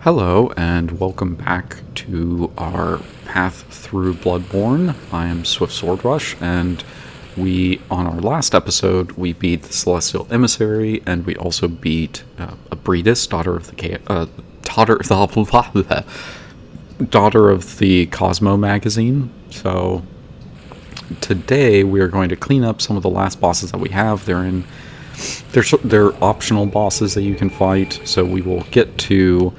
Hello, and welcome back to our path through Bloodborne. I am Swift Sword Rush, and on our last episode, we beat the Celestial Emissary, and we also beat Abridis, daughter of the Cosmo magazine. So today we are going to clean up some of the last bosses that we have. They're optional bosses that you can fight, so we will get to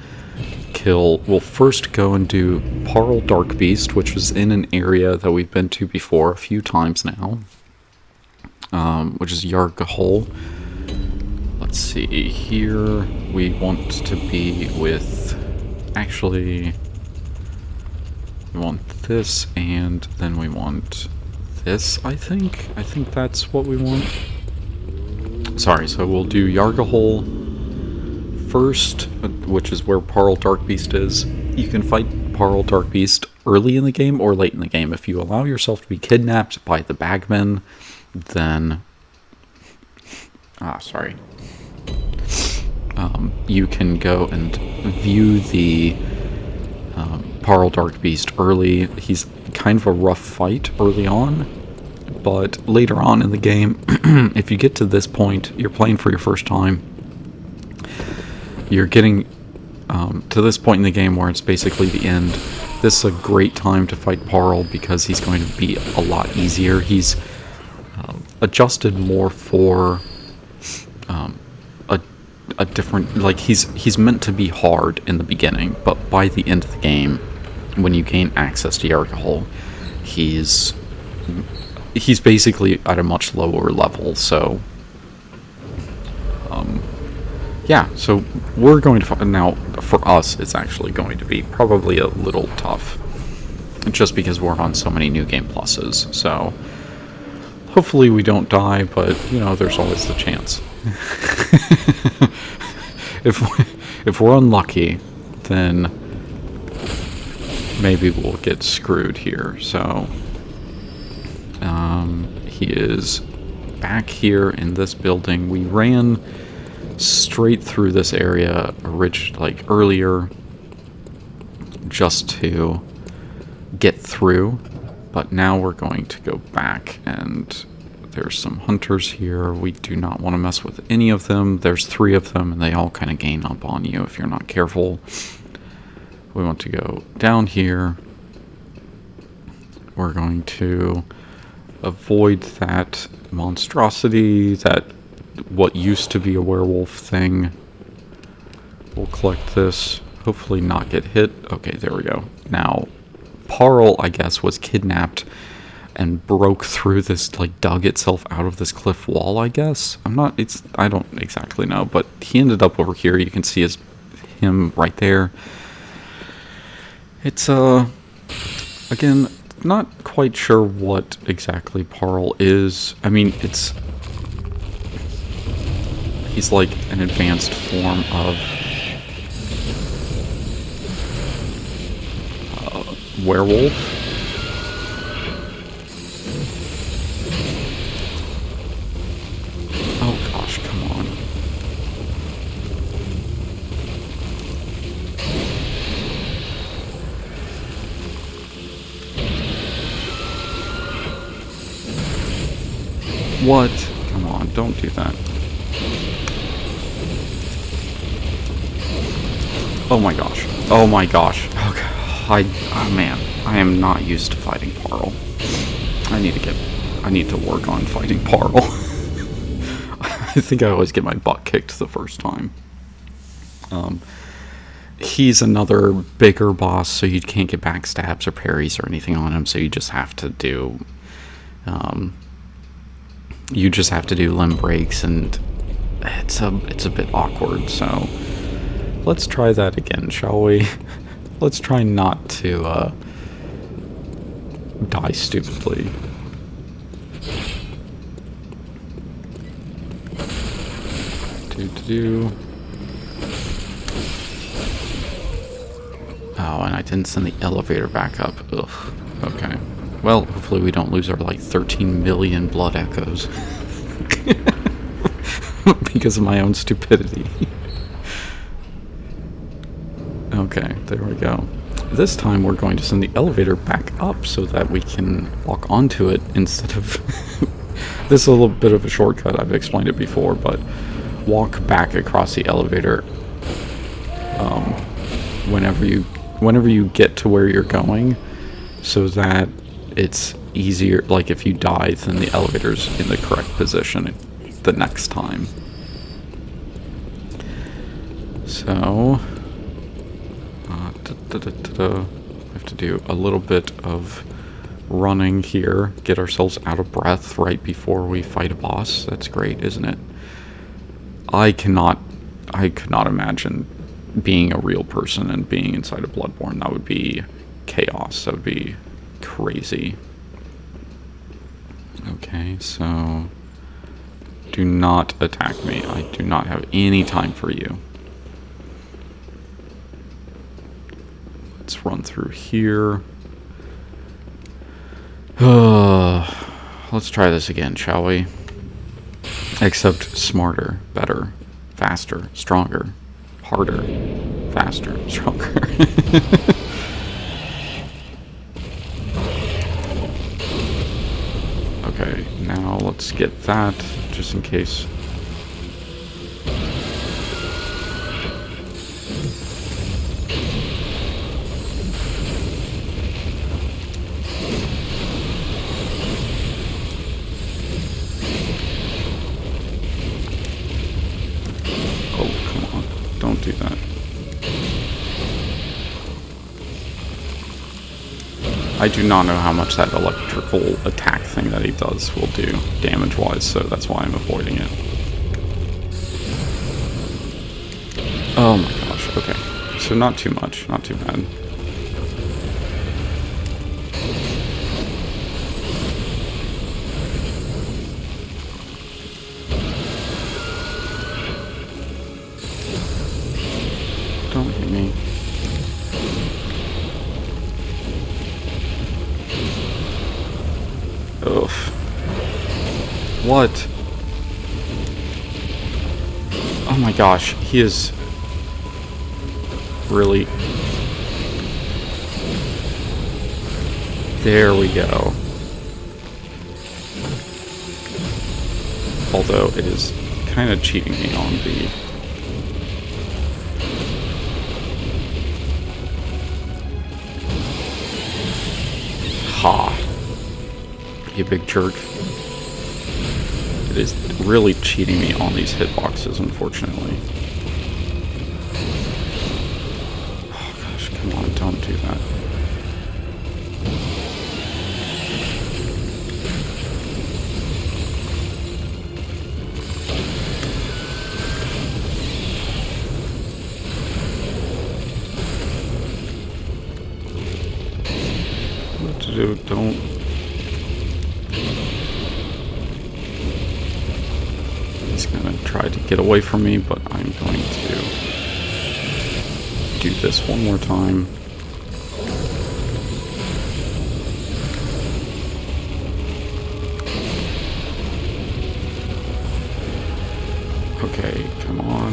we'll first go and do Parl Darkbeast, which is in an area that we've been to before a few times now, which is Yargahol. Let's see, here we want to be with, actually, we want this, and then we want this, I think that's what we want. Sorry, so we'll do Yargahol first, which is where Parl Darkbeast is. You can fight Parl Darkbeast early in the game or late in the game. If you allow yourself to be kidnapped by the bagmen, then you can go and view the Parl Darkbeast early. He's kind of a rough fight early on, but later on in the game, if you get to this point, you're playing for your first time, you're getting to this point in the game where it's basically the end. This is a great time to fight Parl because he's going to be a lot easier. He's adjusted more for a different, like, he's meant to be hard in the beginning, but by the end of the game, when you gain access to Yargahol, he's basically at a much lower level. So yeah, so we're going to find now. For us, it's actually going to be probably a little tough, just because we're on so many new game pluses. So hopefully we don't die, but there's always the chance. if we're unlucky, then maybe we'll get screwed here. So he is back here in this building. We ran straight through this area earlier just to get through, but now we're going to go back, and there's some hunters here. We do not want to mess with any of them. There's 3 of them, and they all kind of gain up on you if you're not careful. We want to go down here. We're going to avoid that monstrosity, that what used to be a werewolf thing. We'll collect this, hopefully not get hit. Okay, there we go. Now, Parl, I guess, was kidnapped and broke through this, dug itself out of this cliff wall, I guess. I don't exactly know, but he ended up over here. You can see him right there. It's, again, not quite sure what exactly Parl is. I mean, he's like an advanced form of werewolf. Oh gosh, come on. What? Come on, don't do that. Oh my gosh. Oh my gosh. Okay. Oh man, I am not used to fighting Parl. I need to work on fighting Parl. I think I always get my butt kicked the first time. He's another bigger boss, so you can't get backstabs or parries or anything on him, so you just have to do limb breaks, and it's a bit awkward, so let's try that again, shall we? Let's try not to die stupidly. Oh, and I didn't send the elevator back up. Ugh. Okay. Well, hopefully we don't lose our 13 million blood echoes. because of my own stupidity. Okay, there we go. This time we're going to send the elevator back up so that we can walk onto it instead of... This is a little bit of a shortcut, I've explained it before, but walk back across the elevator whenever you get to where you're going, so that it's easier, like if you die, then the elevator's in the correct position the next time. So... we have to do a little bit of running here, get ourselves out of breath right before we fight a boss. That's great, isn't it? I could not imagine being a real person and being inside of Bloodborne. That would be chaos. That would be crazy. Okay, so do not attack me. I do not have any time for you. Let's run through here. Let's try this again, shall we? Except smarter, better, faster, stronger, harder, faster, stronger. Okay, now let's get that, just in case. Do that. I do not know how much that electrical attack thing that he does will do damage-wise, so that's why I'm avoiding it. Oh my gosh, okay. So not too much, not too bad. Don't hit me. Ugh. What? Oh my gosh, he is really... There we go. Although it is kind of cheating me on the... Ha! You big jerk. It is really cheating me on these hitboxes, unfortunately. Oh gosh, come on, don't do that. What to do? Don't... He's gonna try to get away from me, but I'm going to do this one more time. Okay, come on.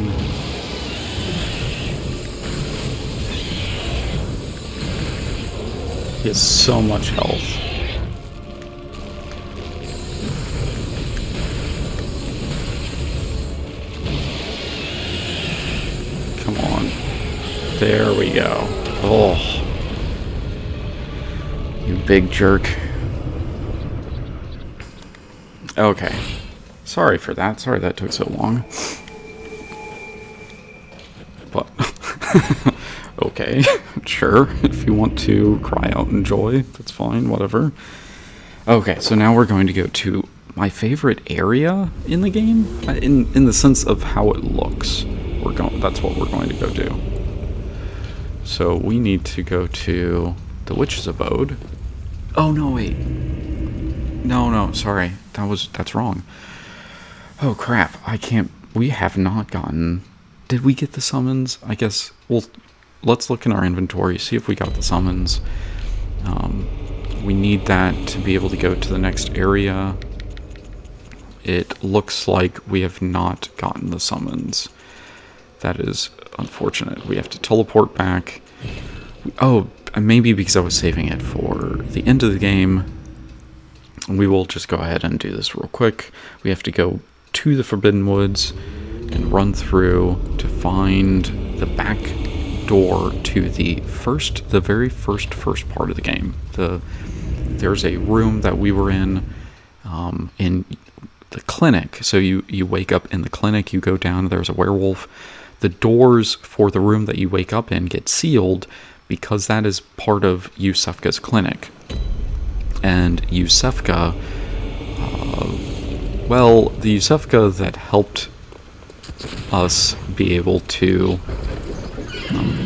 He has so much health. Come on. There we go. Oh. You big jerk. Okay. Sorry for that. Sorry that took so long. But... okay, sure. If you want to cry out in joy, that's fine, whatever. Okay, so now we're going to go to my favorite area in the game, in the sense of how it looks. That's what we're going to go do. So we need to go to the witch's abode. Oh no, wait. No, sorry. That's wrong. Oh crap, we have not gotten... Did we get the summons? I guess, well, let's look in our inventory, see if we got the summons. We need that to be able to go to the next area. It looks like we have not gotten the summons. That is unfortunate. We have to teleport back. Oh, maybe because I was saving it for the end of the game. We will just go ahead and do this real quick. We have to go to the Forbidden Woods and run through to find the back door to the very first part of the game. There's a room that we were in the clinic. So you wake up in the clinic, you go down, there's a werewolf. The doors for the room that you wake up in get sealed because that is part of Yusefka's clinic. And Yusefka, the Yusefka that helped us be able to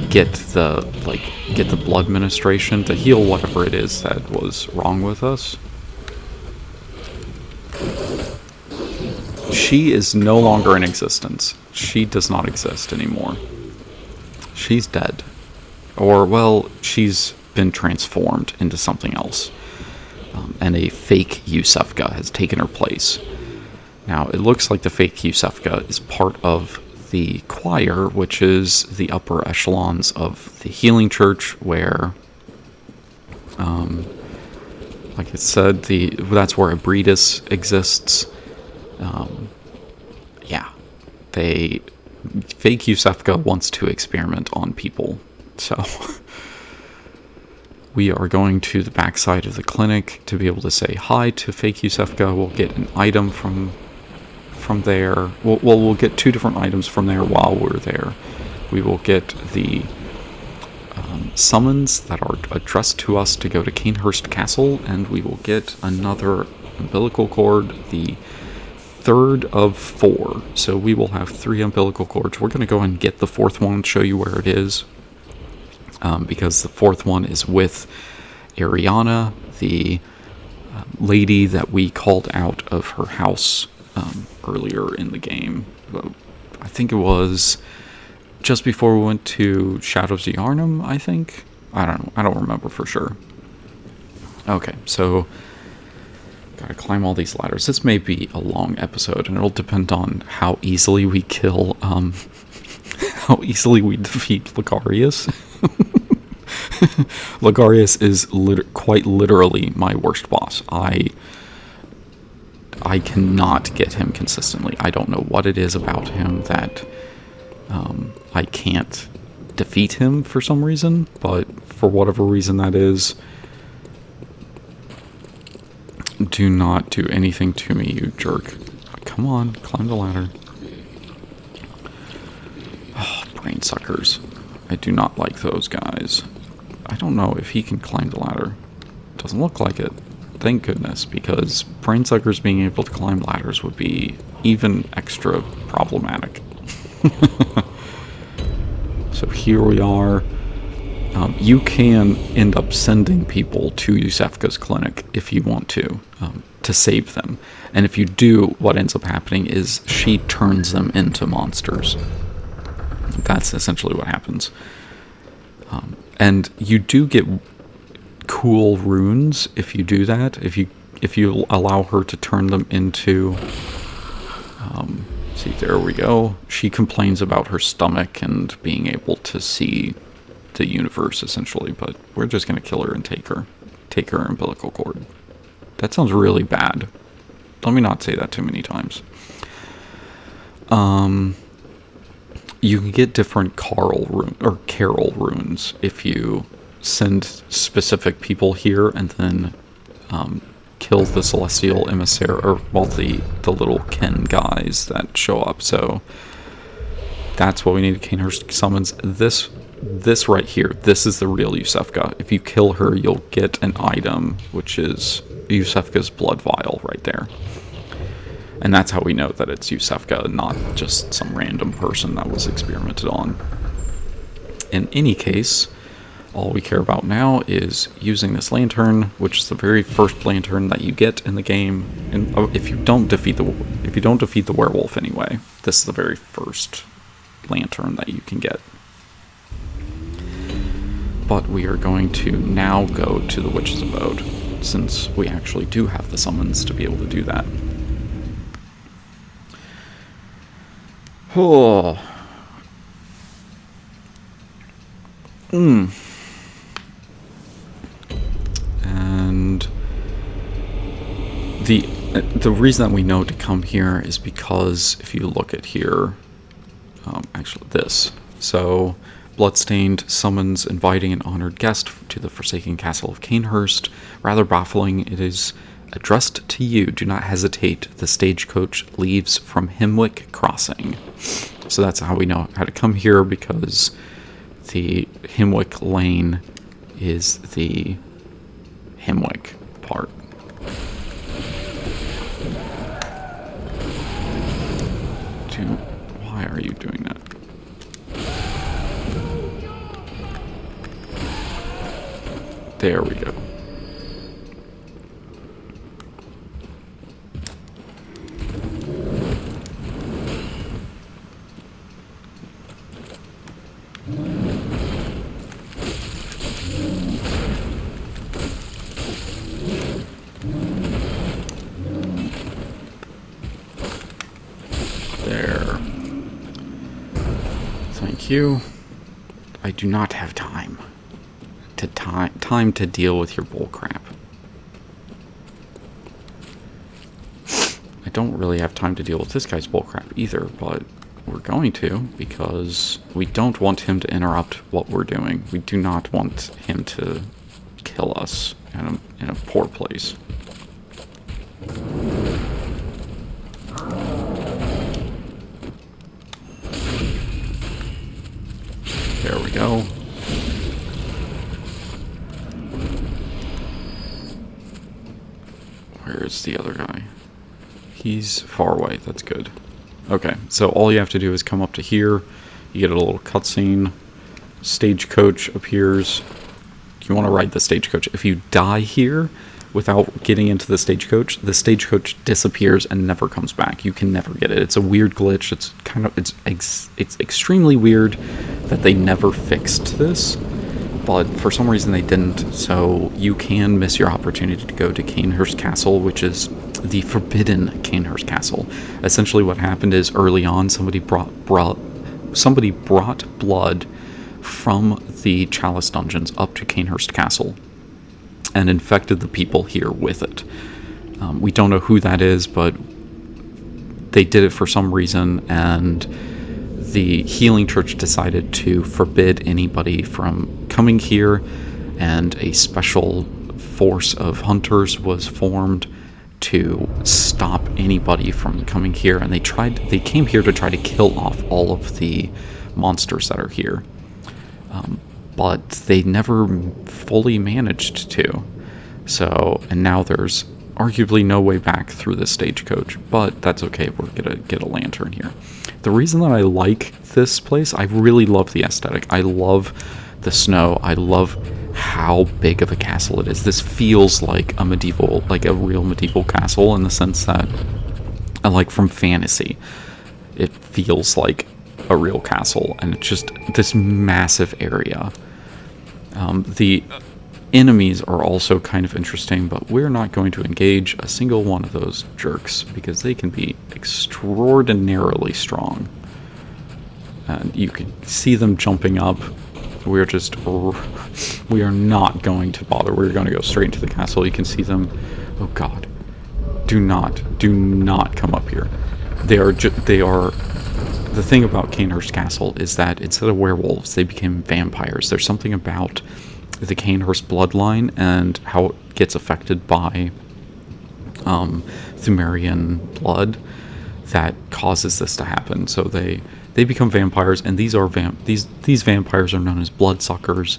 get the blood ministration to heal whatever it is that was wrong with us. She is no longer in existence. She does not exist anymore. She's dead. Or, she's been transformed into something else. And a fake Yusefka has taken her place. Now, it looks like the fake Yusefka is part of the choir, which is the upper echelons of the healing church, where, like I said, that's where Abode exists. Fake Yusefka wants to experiment on people, so we are going to the backside of the clinic to be able to say hi to fake Yusefka. We'll get an item from there. We'll get 2 different items from there while we're there. We will get the summons that are addressed to us to go to Canehurst Castle, and we will get another umbilical cord, the 3rd of 4. So we will have 3 umbilical cords. We're going to go and get the 4th one and show you where it is. Because the 4th one is with Ariana, the lady that we called out of her house earlier in the game. I think it was just before we went to Shadows of Yharnam, I think. I don't know. I don't remember for sure. Okay, so gotta climb all these ladders. This may be a long episode, and it'll depend on how easily we kill, how easily we defeat Logarius. Logarius is quite literally my worst boss. I cannot get him consistently. I don't know what it is about him that I can't defeat him for some reason, but for whatever reason that is, do not do anything to me, you jerk. Come on, climb the ladder. Oh, brain suckers. I do not like those guys. I don't know if he can climb the ladder. Doesn't look like it. Thank goodness, because brain suckers being able to climb ladders would be even extra problematic. So here we are. You can end up sending people to Yusefka's clinic if you want to save them. And if you do, what ends up happening is she turns them into monsters. That's essentially what happens. And you do get cool runes if you do that. If you allow her to turn them into... see, there we go. She complains about her stomach and being able to see the universe, essentially, but we're just going to kill her and take her umbilical cord. That sounds really bad. Let me not say that too many times. You can get different Carol runes if you send specific people here and then kill the celestial emissary, or the little Ken guys that show up. So that's what we need. Canehurst summons this right here. This is the real Yusefka. If you kill her, you'll get an item, which is Yusefka's blood vial right there. And that's how we know that it's Yusefka, not just some random person that was experimented on. In any case, all we care about now is using this lantern, which is the very first lantern that you get in the game. And if you don't defeat the werewolf anyway, this is the very first lantern that you can get. But we are going to now go to the Witch's Abode, since we actually do have the summons to be able to do that. Oh. And the reason that we know to come here is because if you look at here, actually this. So, Bloodstained summons inviting an honored guest to the forsaken castle of Canehurst. Rather baffling, it is addressed to you. Do not hesitate. The stagecoach leaves from Himwick Crossing. So that's how we know how to come here, because the Himwick Lane is the Himwick part. Why are you doing that? There we go. There. Thank you. I do not have time to deal with your bullcrap. I don't really have time to deal with this guy's bullcrap either, but we're going to, because we don't want him to interrupt what we're doing. We do not want him to kill us in a poor place. There we go. Where's the other guy? He's far away. That's good. Okay, so all you have to do is come up to here. You get a little cutscene. Stagecoach appears. You want to ride the stagecoach. If you die here without getting into the stagecoach disappears and never comes back. You can never get it. It's a weird glitch. It's extremely weird that they never fixed this, but for some reason they didn't. So you can miss your opportunity to go to Canehurst Castle, which is the forbidden Canehurst Castle. Essentially, what happened is early on, somebody brought blood from the Chalice dungeons up to Canehurst Castle and infected the people here with it. We don't know who that is, but they did it for some reason, and the Healing Church decided to forbid anybody from coming here, and a special force of hunters was formed to stop anybody from coming here, and they came here to try to kill off all of the monsters that are here. But they never fully managed to. So, and now there's arguably no way back through the stagecoach, but that's okay. We're gonna get a lantern here. The reason that I like this place, I really love the aesthetic. I love the snow. I love how big of a castle it is. This feels like a real medieval castle, in the sense that, like from fantasy, it feels like a real castle, and it's just this massive area. The enemies are also kind of interesting, but we're not going to engage a single one of those jerks because they can be extraordinarily strong. And you can see them jumping up. We are not going to bother. We're going to go straight into the castle. You can see them. Oh God. Do not come up here. They are, the thing about Canehurst Castle is that instead of werewolves, they became vampires. There's something about the Canehurst bloodline and how it gets affected by Thumerian blood that causes this to happen. So they become vampires, and these vampires are known as bloodsuckers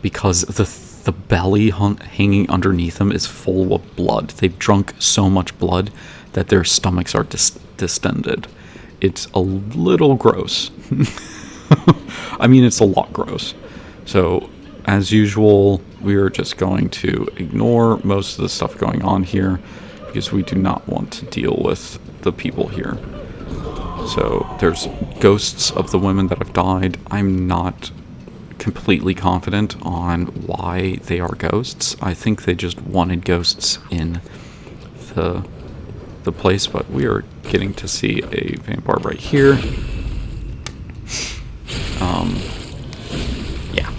because the belly hanging underneath them is full of blood. They've drunk so much blood that their stomachs are distended. It's a little gross. I mean, it's a lot gross. So, as usual, we are just going to ignore most of the stuff going on here because we do not want to deal with the people here. So, there's ghosts of the women that have died. I'm not completely confident on why they are ghosts. I think they just wanted ghosts in the place, but we are getting to see a vampire right here. Yeah,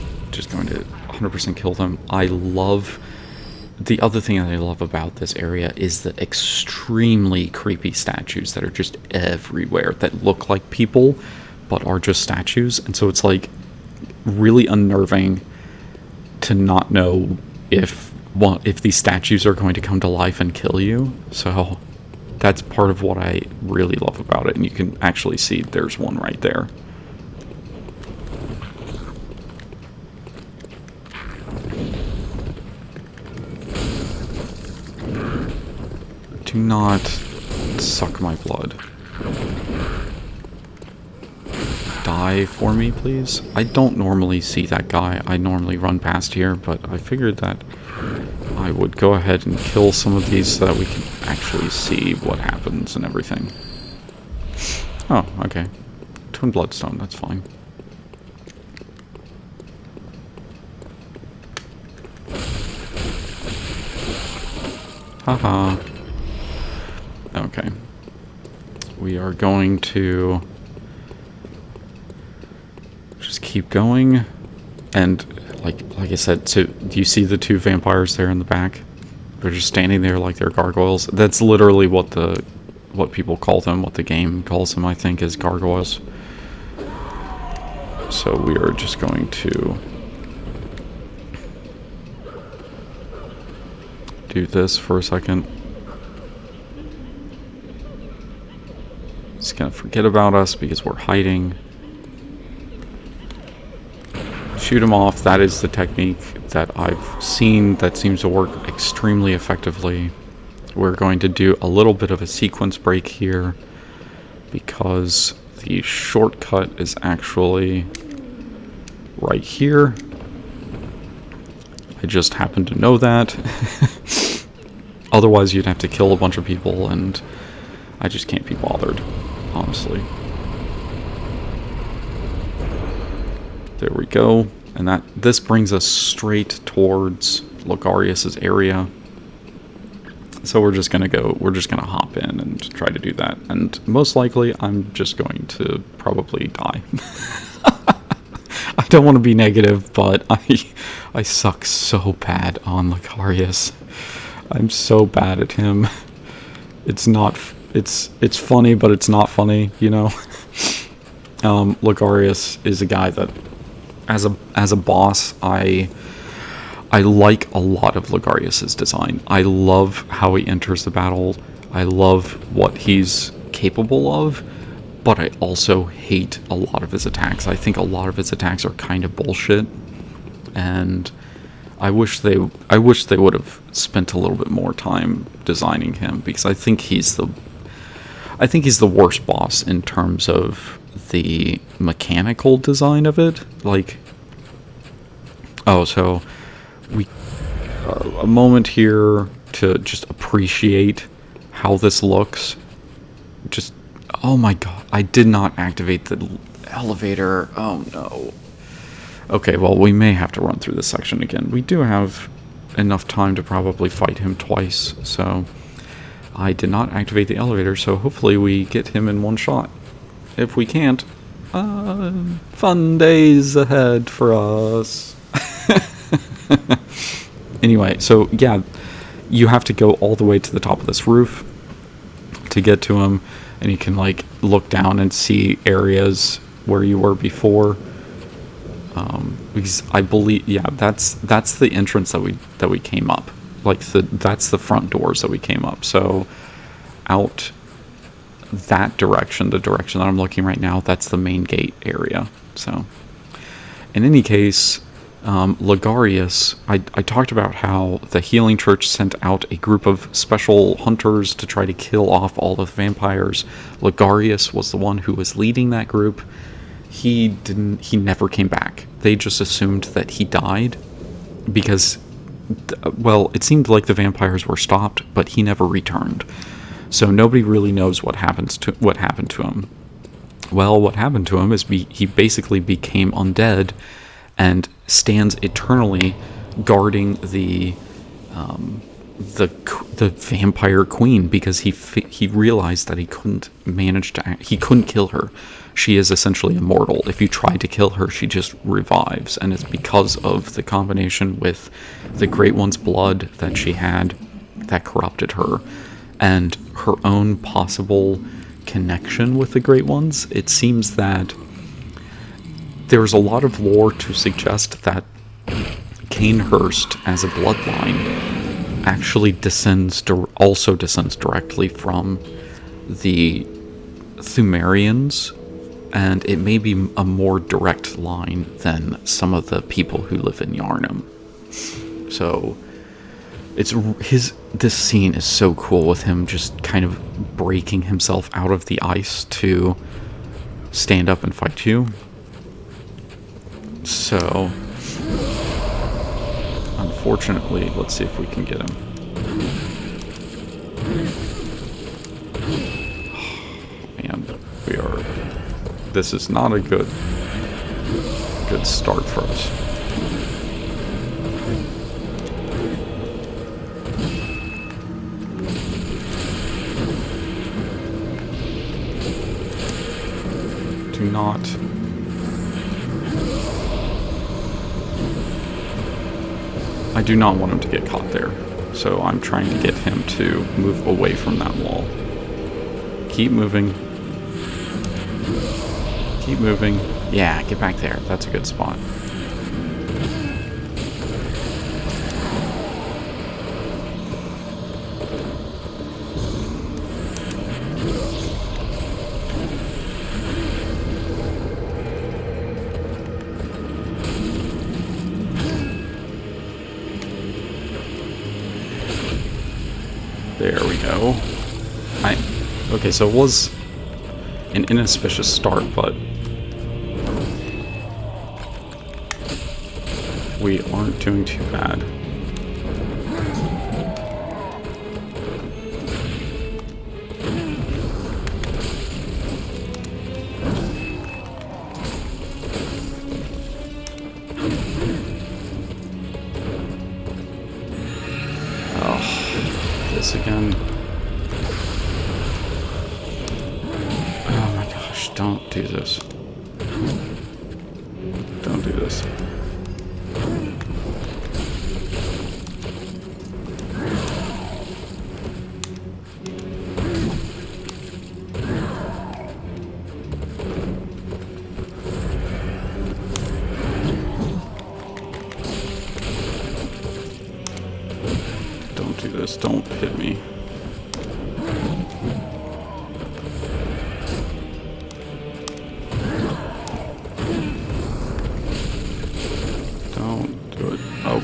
going to 100% kill them. I love... The other thing that I love about this area is the extremely creepy statues that are just everywhere, that look like people, but are just statues. And so it's like really unnerving to not know if these statues are going to come to life and kill you. So that's part of what I really love about it. And you can actually see there's one right there. Do not suck my blood. Die for me, please. I don't normally see that guy. I normally run past here, but I figured that I would go ahead and kill some of these so that we can actually see what happens and everything. Oh, okay. Twin Bloodstone, that's fine. Haha. Okay. We are going to just keep going, and like I said, so do you see the two vampires there in the back? They're just standing there like they're gargoyles. That's literally what people call them, what the game calls them, I think, is gargoyles. So we are just going to do this for a second. Just gonna forget about us because we're hiding. Shoot him off. That is the technique that I've seen that seems to work extremely effectively. We're going to do a little bit of a sequence break here because the shortcut is actually right here. I just happen to know that. Otherwise you'd have to kill a bunch of people, and I just can't be bothered, honestly. There we go. And this brings us straight towards Logarius's area. So we're just gonna hop in and try to do that. And most likely I'm just going to probably die. I don't want to be negative, but I suck so bad on Logarius. I'm so bad at him. It's funny, but it's not funny, you know. Logarius is a guy that, as a boss, I like a lot of Logarius's design. I love how he enters the battle. I love what he's capable of, but I also hate a lot of his attacks. I think a lot of his attacks are kind of bullshit, and I wish they would have spent a little bit more time designing him, because I think he's the worst boss in terms of the mechanical design of it. Like, oh, so we a moment here to just appreciate how this looks. Just, oh my god, I did not activate the elevator. Oh no. Okay, well, we may have to run through this section again. We do have enough time to probably fight him twice, so I did not activate the elevator, so hopefully we get him in one shot. If we can't, fun days ahead for us. Anyway, so yeah, you have to go all the way to the top of this roof to get to him, and you can like look down and see areas where you were before. Because I believe, yeah, that's the entrance that we came up. Like that's the front doors that we came up. So out that direction, the direction that I'm looking right now, that's the main gate area. So in any case, Logarius, I talked about how the Healing Church sent out a group of special hunters to try to kill off all the vampires. Logarius was the one who was leading that group. He never came back. They just assumed that he died because, well, it seemed like the vampires were stopped, but he never returned. So nobody really knows what happened to him. Well, what happened to him is he basically became undead and stands eternally guarding the the vampire queen, because he realized that he couldn't he couldn't kill her. She is essentially immortal. If you try to kill her, she just revives, and it's because of the combination with the Great One's blood that she had that corrupted her, and her own possible connection with the Great Ones. It seems that there's a lot of lore to suggest that Canehurst as a bloodline actually also descends directly from the Thumerians, and it may be a more direct line than some of the people who live in Yharnam. So this scene is so cool, with him just kind of breaking himself out of the ice to stand up and fight you. So unfortunately, let's see if we can get him. Man, this is not a good start for us. Do not. I do not want him to get caught there, so I'm trying to get him to move away from that wall. Keep moving. Keep moving. Yeah, get back there. That's a good spot. There we go. Okay, so it was an inauspicious start, but we aren't doing too bad. Oh, this again. Oh my gosh, don't do this. Don't do this. Don't hit me. Don't do it. Oh.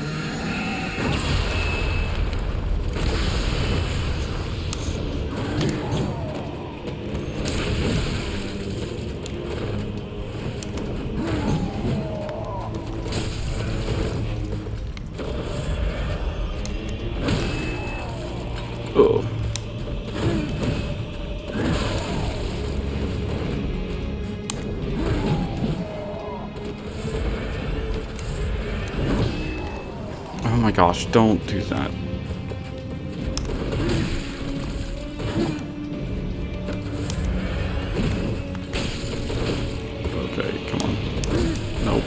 Oh. Oh my gosh, don't do that. Okay, come on. Nope.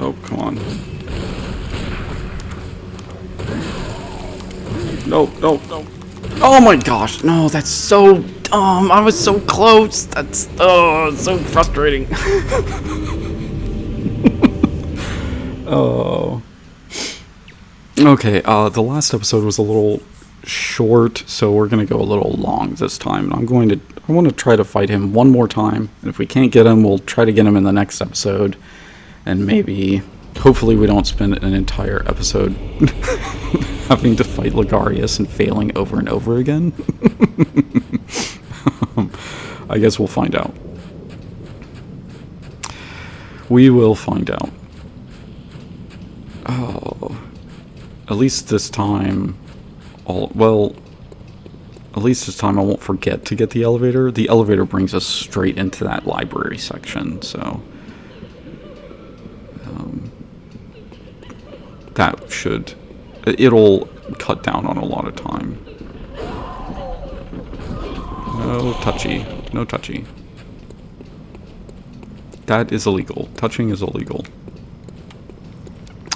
Oh, come on. No, no, no. Oh my gosh, no, that's so dumb. I was so close. That's, so frustrating. Oh. Okay, the last episode was a little short, so we're gonna go a little long this time. I want to try to fight him one more time, and if we can't get him, we'll try to get him in the next episode. And maybe, hopefully we don't spend an entire episode having to fight Ligarius and failing over and over again. I guess we'll find out. We will find out. Oh, at least this time, well, At least this time I won't forget to get the elevator. The elevator brings us straight into that library section, so... that should... it'll cut down on a lot of time. No touchy. No touchy. That is illegal. Touching is illegal.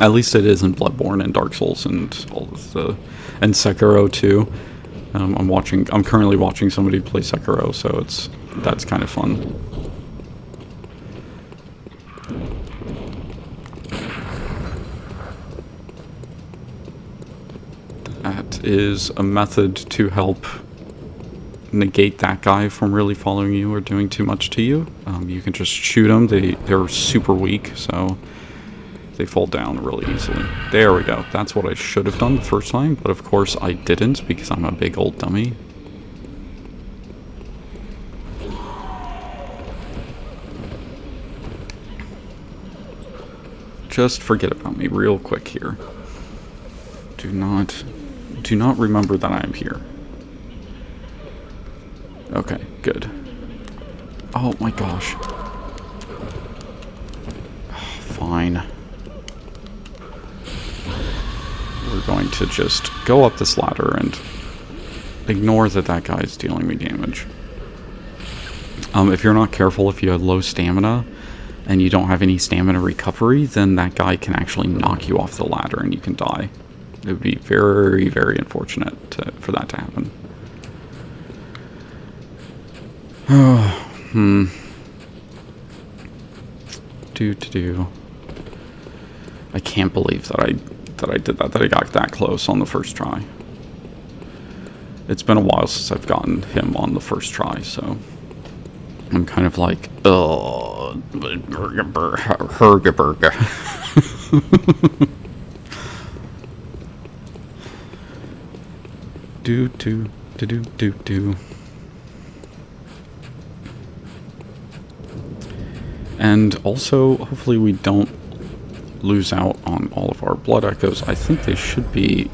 At least it is in Bloodborne and Dark Souls and all of the... and Sekiro too. I'm currently watching somebody play Sekiro, so that's kind of fun. That is a method to help negate that guy from really following you or doing too much to you. You can just shoot them. They're super weak, so they fall down really easily. There we go. That's what I should have done the first time, but of course I didn't because I'm a big old dummy. Just forget about me real quick here. Do not remember that I am here. Okay, good. Oh my gosh. Fine. We're going to just go up this ladder and ignore that guy is dealing me damage. If you're not careful, if you have low stamina and you don't have any stamina recovery, then that guy can actually knock you off the ladder and you can die. It would be very, very unfortunate for that to happen. I can't believe that I did that I got that close on the first try. It's been a while since I've gotten him on the first try, so I'm kind of like, oh, hergaburga. do. And also, hopefully we don't lose out on all of our blood echoes. I think they should be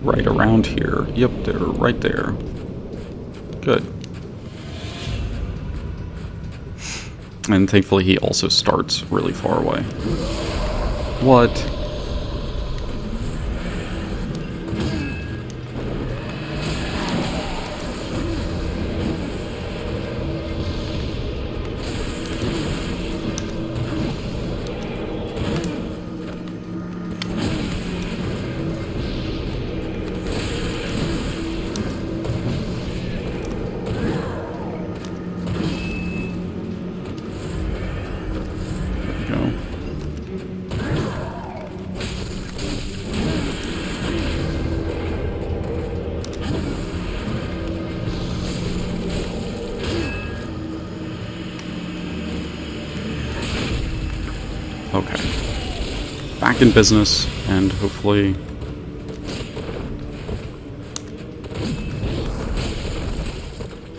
right around here. Yep, they're right there. Good. And thankfully he also starts really far away. What? Okay. Back in business, and hopefully...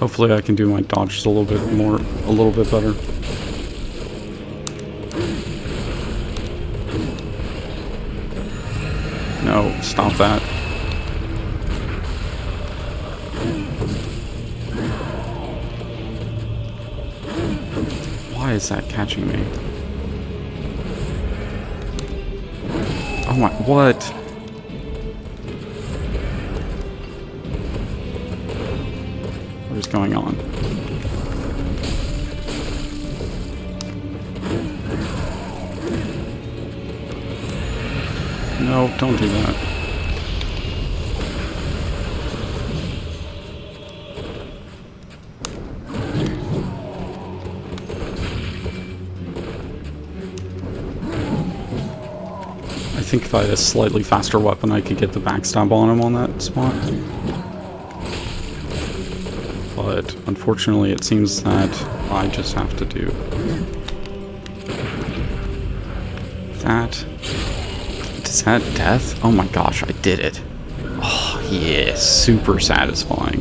hopefully I can do my dodges a little bit better. No, stop that. Why is that catching me? Oh my, what? What is going on? No, don't do that. I think if I had a slightly faster weapon, I could get the backstab on him on that spot. But unfortunately, it seems that I just have to do that. Is that death? Oh my gosh, I did it. Oh, yeah, super satisfying.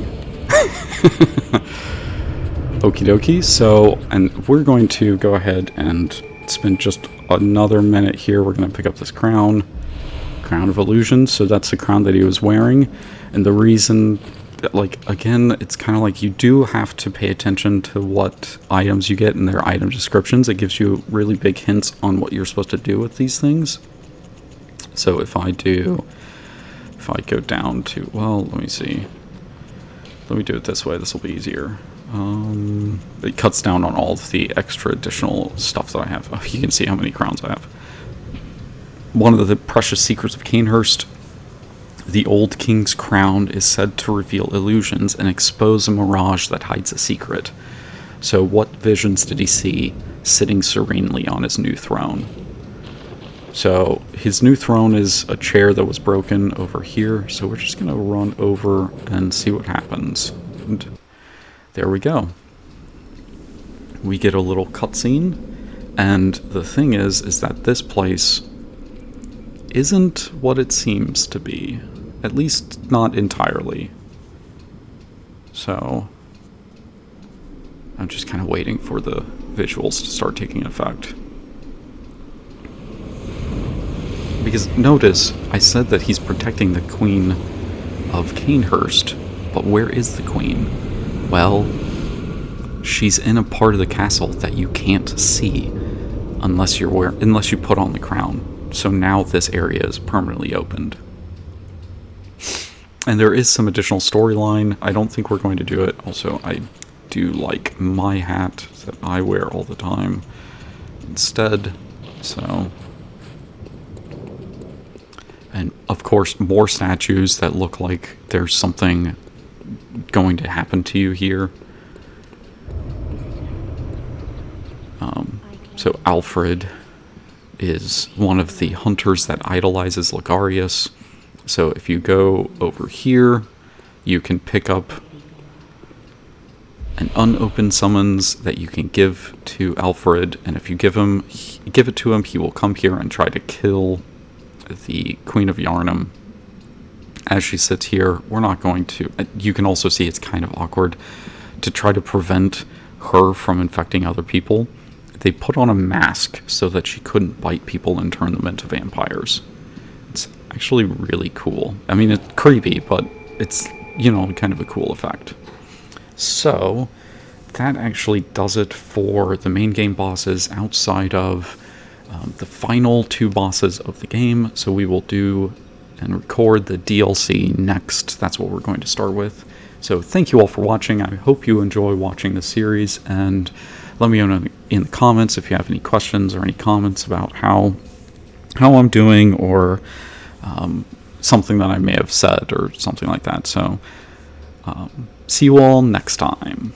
Okie dokie, so, and we're going to go ahead and spend just another minute here. We're going to pick up this crown of illusion. So that's the crown that he was wearing, and the reason like, again, it's kind of like you do have to pay attention to what items you get in their item descriptions. It gives you really big hints on what you're supposed to do with these things. So if I go down to, well, let me see. Let me do it this way. This will be easier. It cuts down on all of the extra additional stuff that I have. Oh, you can see how many crowns I have. One of the precious secrets of Canehurst, the old king's crown is said to reveal illusions and expose a mirage that hides a secret. So what visions did he see sitting serenely on his new throne? So his new throne is a chair that was broken over here. So we're just going to run over and see what happens. And there we go. We get a little cutscene. And the thing is that this place isn't what it seems to be. At least not entirely. So I'm just kind of waiting for the visuals to start taking effect. Because notice, I said that he's protecting the Queen of Canehurst, but where is the Queen? Well, she's in a part of the castle that you can't see unless you put on the crown. So now this area is permanently opened. And there is some additional storyline. I don't think we're going to do it. Also, I do like my hat that I wear all the time instead. So, and of course, more statues that look like there's something going to happen to you here. So Alfred is one of the hunters that idolizes Ligarius. So if you go over here, you can pick up an unopened summons that you can give to Alfred, and if you give it to him, he will come here and try to kill the Queen of Yharnam. As she sits here, we're not going to... You can also see it's kind of awkward to try to prevent her from infecting other people. They put on a mask so that she couldn't bite people and turn them into vampires. It's actually really cool. I mean, it's creepy, but it's, you know, kind of a cool effect. So, that actually does it for the main game bosses outside of the final two bosses of the game. So we will do and record the DLC next. That's what we're going to start with. So thank you all for watching. I hope you enjoy watching the series, and let me know in the comments if you have any questions or any comments about how I'm doing, or something that I may have said or something like that. So see you all next time.